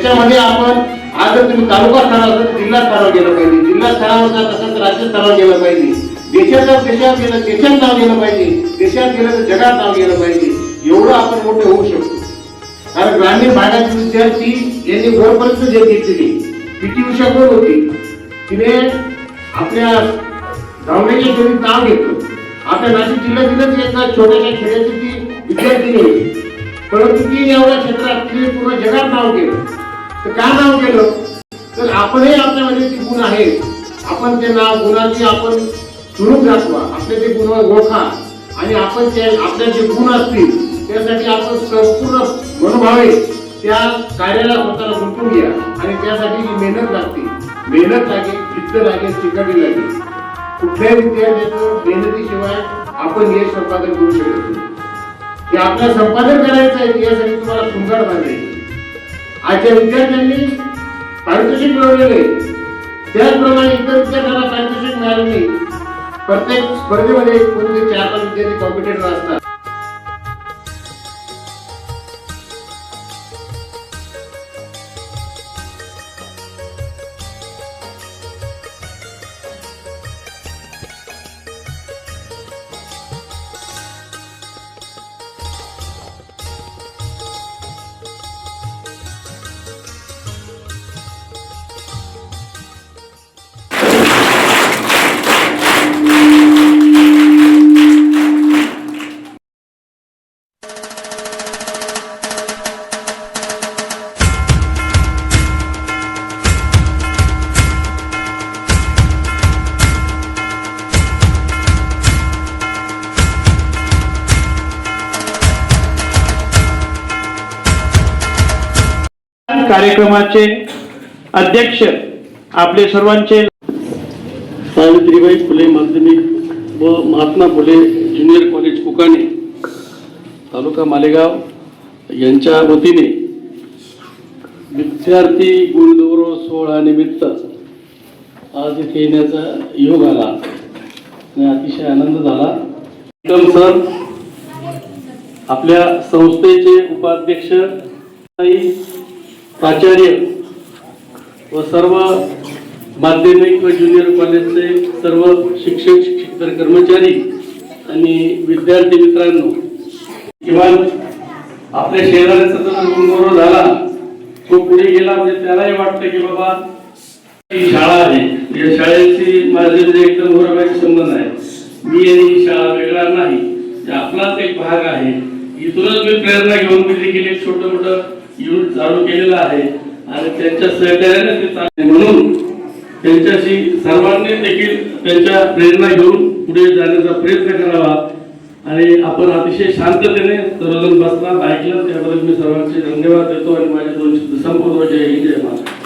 त्याच्यामध्ये आपण आज जर तुम्ही तालुका स्तरावर तर जिल्हा स्तरावर गेलं पाहिजे, जिल्हा स्तरावर जात असेल तर राज्य स्तरावर गेलं पाहिजे, देशात गेलं देशात नाव गेलं पाहिजे, देशात गेलं तर जगात नाव गेलं पाहिजे. एवढं आपण मोठे होऊ शकतो. कारण ग्रामीण भागातील विद्यार्थी यांनी वरपर्यंत जे घेतलेली पीटी उषा कोण होती, तिने आपल्या धावण्याच्या खेळीत नाव घेतलं. आपल्या नाशिक जिल्ह्यातीलच एका छोट्याशा खेड्याची ती विद्यार्थिनी होती, परंतु ती एवढ्या क्षेत्रात तिने पूर्ण जगात नाव केलं. तर का नाव केलं? तर आपणही आपल्यामध्ये ती गुण आहेत, आपण ते नाव गुणाची आपण सुरूप दाखवा, आपले ते गुण ओळखा आणि आपण ते आपल्या जे गुण असतील त्यासाठी आपण संपूर्ण मनोभावे त्या कार्याला स्वतःला गुंतवून घ्या. आणि त्यासाठी जी मेहनत लागते, मेहनत लागेल, जिद्द लागेल, चिकाटी लागेल. कुठल्याही विद्यार्थ्याचं मेहनतीशिवाय आपण यश संपादन करू शकत नाही. ते आपल्याला संपादन करायचं आहे, यासाठी तुम्हाला खुंगार बांधायची. आजच्या विद्यार्थ्यांनी पारितोषिक मिळवलेले, त्याचप्रमाणे इतर विद्यार्थ्यांना पारितोषिक मिळाले नाही. प्रत्येक स्पर्धेमध्ये कोणते 4-5 विद्यार्थी कॉम्पिटिटर असतात. कार्यक्रमाचे अध्यक्ष आपले सर्वांचे सावित्रीबाई फुले माध्यमिक व महात्मा फुले ज्युनियर कॉलेज कुकाणे तालुका मालेगाव यांच्या वतीने विद्यार्थी गुणगौरव सोहळ्यानिमित्त आज इथे येण्याचा योग आला आणि अतिशय आनंद झाला. सर, आपल्या संस्थेचे उपाध्यक्ष प्राचार्य व सर्व माध्यमिक व ज्युनियर कॉलेजचे सर्व शिक्षक शिक्षक कर्मचारी आणि विद्यार्थी मित्रांनो, किंवा आपल्या शेजाऱ्याचा जर गुणगौरव झाला तो पुढे गेला म्हणजे त्यालाही वाटतं की बाबा ही शाळा आहे, या शाळेची माझे एकदम बरोबर संबंध आहे, मी आणि शाळा वेगळा नाही, आपलाच एक भाग आहे. इथूनच मी प्रेरणा घेऊन मी देखील एक छोटं मोठं युनिट चालू केलेलं आहे आणि त्यांच्या सहकार्याने ते चालू, म्हणून त्यांच्याशी सर्वांनी देखील त्यांच्या प्रेरणा घेऊन पुढे जाण्याचा प्रयत्न करावा. आणि आपण अतिशय शांततेने सर्वजण बसला ऐकलं, त्याबद्दल मी सर्वांचे धन्यवाद देतो आणि माझे 2 शब्द संपवतो. जय हिंद, जय महाराष्ट्र.